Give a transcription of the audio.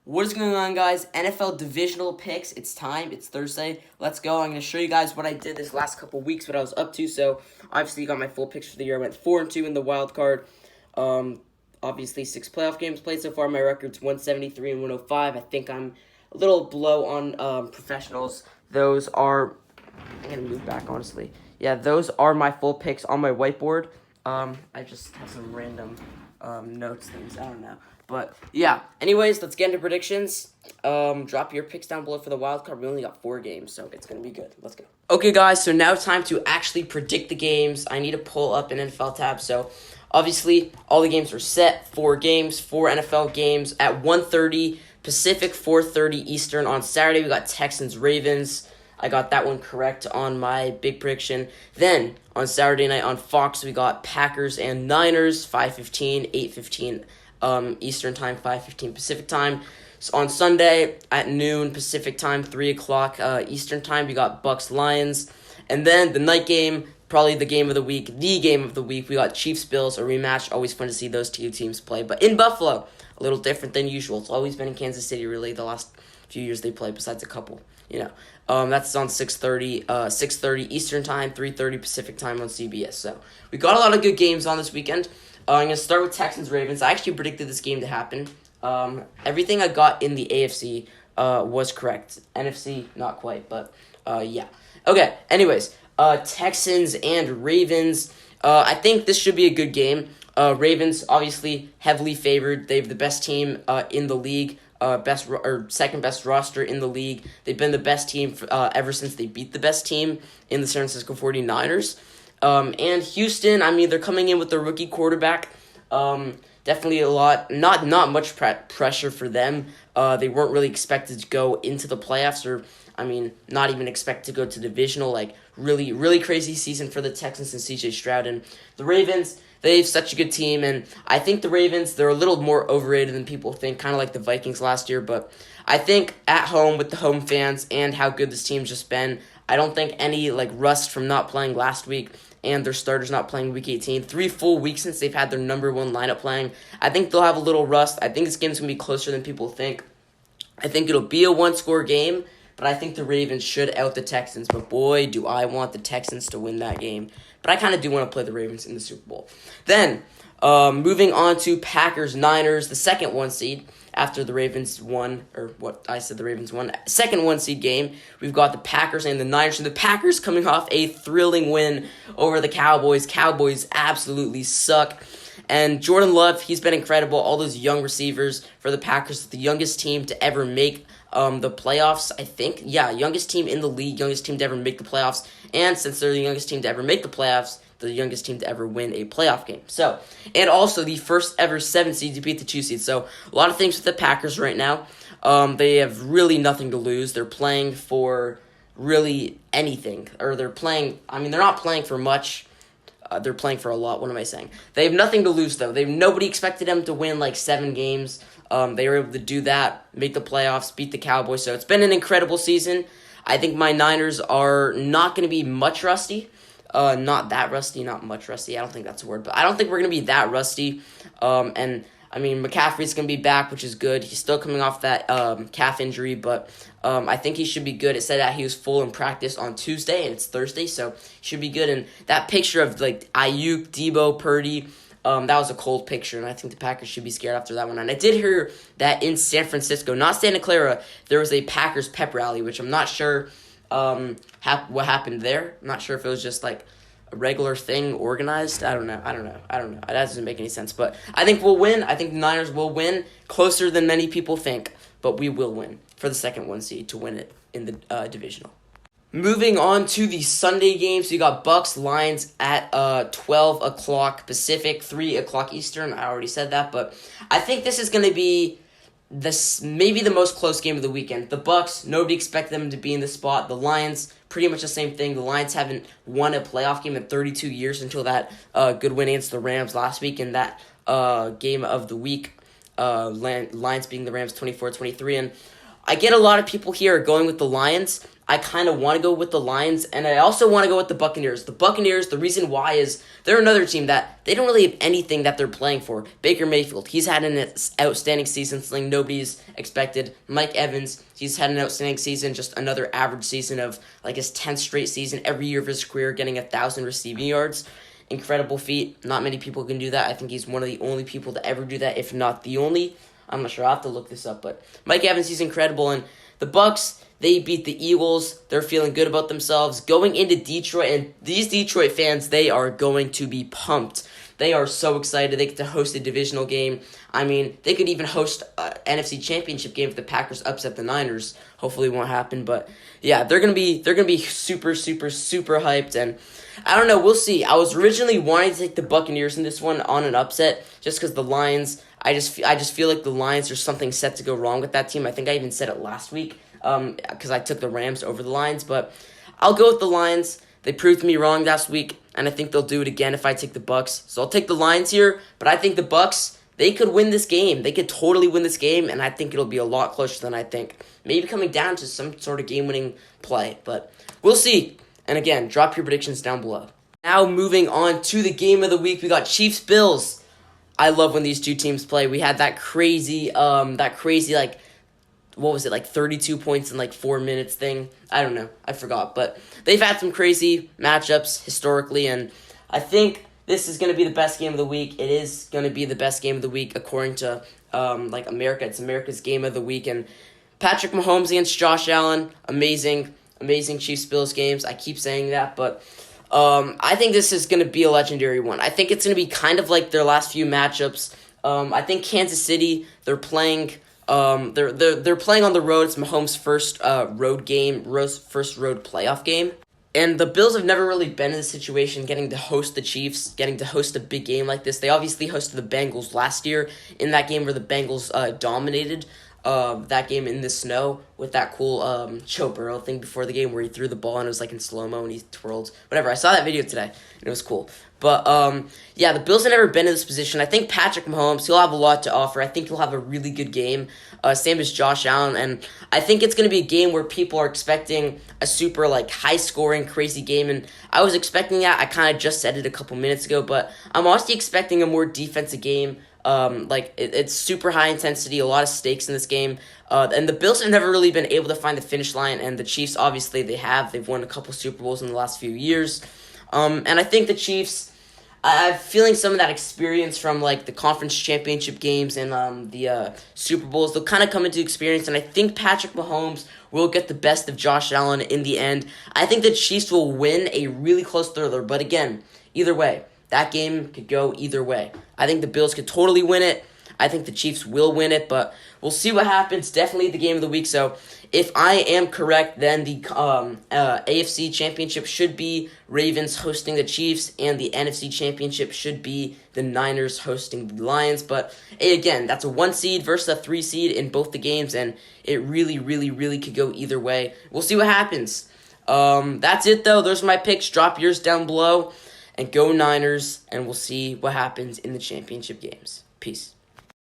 What is going on, guys? NFL Divisional picks. It's time. It's Thursday. Let's go. I'm going to show you guys what I did this last couple weeks, what I was up to. So, obviously, you got my full picks for the year. I went 4-2 in the wild card. Obviously, 6 playoff games played so far. My record's 173 and 105. I think I'm a little below on professionals. Those are... I'm going to move back, honestly. Yeah, those are my full picks on my whiteboard. I just have some random notes, things. I don't know. But, yeah. Anyways, let's get into predictions. Drop your picks down below for the wild card. We only got 4 games, so it's going to be good. Let's go. Okay, guys, so now it's time to actually predict the games. I need to pull up an NFL tab. So, obviously, all the games are set. 4 games, 4 NFL games at 1:30 Pacific, 4:30 Eastern. On Saturday, we got Texans-Ravens. I got that one correct on my big prediction. Then, on Saturday night on Fox, we got Packers and Niners, 5:15, 8:15 Eastern time, 5:15 Pacific time. So on Sunday at noon Pacific time, 3 o'clock Eastern time, we got Bucks-Lions. And then the night game, probably the game of the week, we got Chiefs-Bills, a rematch. Always fun to see those two teams play. But in Buffalo, a little different than usual. It's always been in Kansas City, really, the last few years they play, besides a couple, that's on 6:30 Eastern time, 3:30 Pacific time on CBS. So we got a lot of good games on this weekend. I'm going to start with Texans-Ravens. I actually predicted this game to happen. Everything I got in the AFC was correct. NFC, not quite, but yeah. Okay, anyways, Texans and Ravens. I think this should be a good game. Ravens, obviously, heavily favored. They have the best team in the league. Second best roster in the league. They've been the best team ever since they beat the best team in the San Francisco 49ers. And Houston, they're coming in with their rookie quarterback. Definitely a lot, not much pressure for them. They weren't really expected to go into the playoffs, or not even expect to go to Divisional. Like really, really crazy season for the Texans and CJ Stroud. And the Ravens, they have such a good team, and I think the Ravens, they're a little more overrated than people think, kind of like the Vikings last year. But I think at home with the home fans and how good this team's just been, I don't think any rust from not playing last week and their starters not playing Week 18. 3 full weeks since they've had their number 1 lineup playing. I think they'll have a little rust. I think this game's going to be closer than people think. I think it'll be a 1-score game, but I think the Ravens should out the Texans. But boy, do I want the Texans to win that game. But I kind of do want to play the Ravens in the Super Bowl. Then, moving on to Packers-Niners, the second 1 seed. After the Ravens won, second 1 seed game, we've got the Packers and the Niners. And the Packers coming off a thrilling win over the Cowboys. Cowboys absolutely suck. And Jordan Love, he's been incredible. All those young receivers for the Packers, the youngest team to ever make the playoffs, I think. Yeah, youngest team in the league, youngest team to ever make the playoffs. And since they're the youngest team to ever make the playoffs, the youngest team to ever win a playoff game. So, and also the first ever 7 seed to beat the 2 seed. So, a lot of things with the Packers right now. They have really nothing to lose. They're playing for really anything. Or they're not playing for much. They're playing for a lot. What am I saying? They have nothing to lose, though. Nobody expected them to win 7 games. They were able to do that, make the playoffs, beat the Cowboys. So, it's been an incredible season. I think my Niners are not going to be much rusty. Not that rusty, not much rusty. I don't think that's a word, but I don't think we're going to be that rusty. McCaffrey's going to be back, which is good. He's still coming off that calf injury, but I think he should be good. It said that he was full in practice on Tuesday, and it's Thursday, so he should be good. And that picture of Ayuk, Debo, Purdy, that was a cold picture, and I think the Packers should be scared after that one. And I did hear that in San Francisco, not Santa Clara, there was a Packers pep rally, which I'm not sure what happened there. I'm not sure if it was just a regular thing organized. I don't know. That doesn't make any sense. But I think we'll win. I think the Niners will win, closer than many people think. But we will win for the second 1 seed to win it in the divisional. Moving on to the Sunday games, you got Bucks-Lions at 12 o'clock Pacific, 3 o'clock Eastern. I already said that, but I think this is going to be maybe the most close game of the weekend. The Bucks, nobody expected them to be in the spot. The Lions, pretty much the same thing. The Lions haven't won a playoff game in 32 years until that good win against the Rams last week, and that game of the week, Lions beating the Rams 24-23. And I get a lot of people here are going with the Lions. I kind of want to go with the Lions, and I also want to go with the Buccaneers. The Buccaneers, the reason why is they're another team that they don't really have anything that they're playing for. Baker Mayfield, he's had an outstanding season, something nobody's expected. Mike Evans, he's had an outstanding season, just another average season of like his 10th straight season, every year of his career getting 1,000 receiving yards. Incredible feat. Not many people can do that. I think he's one of the only people to ever do that, if not the only. I'm not sure. I'll have to look this up, but Mike Evans, he's incredible, and the Bucs, they beat the Eagles. They're feeling good about themselves. Going into Detroit, and these Detroit fans, they are going to be pumped. They are so excited. They get to host a divisional game. I mean, they could even host an NFC Championship game if the Packers upset the Niners. Hopefully it won't happen, but yeah, they're gonna be super, super, super hyped, and I don't know. We'll see. I was originally wanting to take the Buccaneers in this one on an upset, just because the Lions. I just feel like the Lions, there's something set to go wrong with that team. I think I even said it last week because I took the Rams over the Lions, but I'll go with the Lions. They proved me wrong last week, and I think they'll do it again if I take the Bucs. So I'll take the Lions here, but I think the Bucs, they could win this game. They could totally win this game, and I think it'll be a lot closer than I think. Maybe coming down to some sort of game-winning play, but we'll see. And again, drop your predictions down below. Now moving on to the game of the week, we got Chiefs-Bills. I love when these two teams play. We had that crazy, like, what was it, like 32 points in like 4 minutes thing. I don't know. I forgot. But they've had some crazy matchups historically, and I think this is going to be the best game of the week. It is going to be the best game of the week according to, like, America. It's America's game of the week, and Patrick Mahomes against Josh Allen, amazing Chiefs-Bills games. I keep saying that, but I think this is going to be a legendary one. I think it's going to be kind of like their last few matchups. I think Kansas City, they're playing they're playing on the road. It's Mahomes' first road game, first road playoff game. And the Bills have never really been in this situation, getting to host the Chiefs, getting to host a big game like this. They obviously hosted the Bengals last year in that game where the Bengals dominated that game in the snow with that cool Joe Burrow thing before the game where he threw the ball and it was like in slow-mo and he twirled. Whatever, I saw that video today and it was cool. But yeah, the Bills have never been in this position. I think Patrick Mahomes, he'll have a lot to offer. I think he'll have a really good game, same as Josh Allen. And I think it's going to be a game where people are expecting a super like high-scoring, crazy game. And I was expecting that. I kind of just said it a couple minutes ago. But I'm also expecting a more defensive game. It's super high intensity, a lot of stakes in this game. And the Bills have never really been able to find the finish line, and the Chiefs, obviously, they have. They've won a couple Super Bowls in the last few years. And I think the Chiefs, I'm feeling some of that experience from, like, the conference championship games and the Super Bowls. They'll kind of come into experience, and I think Patrick Mahomes will get the best of Josh Allen in the end. I think the Chiefs will win a really close thriller, but again, either way, that game could go either way. I think the Bills could totally win it. I think the Chiefs will win it, but we'll see what happens. Definitely the game of the week. So if I am correct, then the AFC Championship should be Ravens hosting the Chiefs, and the NFC Championship should be the Niners hosting the Lions. But hey, again, that's a 1 seed versus a 3 seed in both the games, and it really, really, really could go either way. We'll see what happens. That's it, though. Those are my picks. Drop yours down below. And go Niners, and we'll see what happens in the championship games. Peace.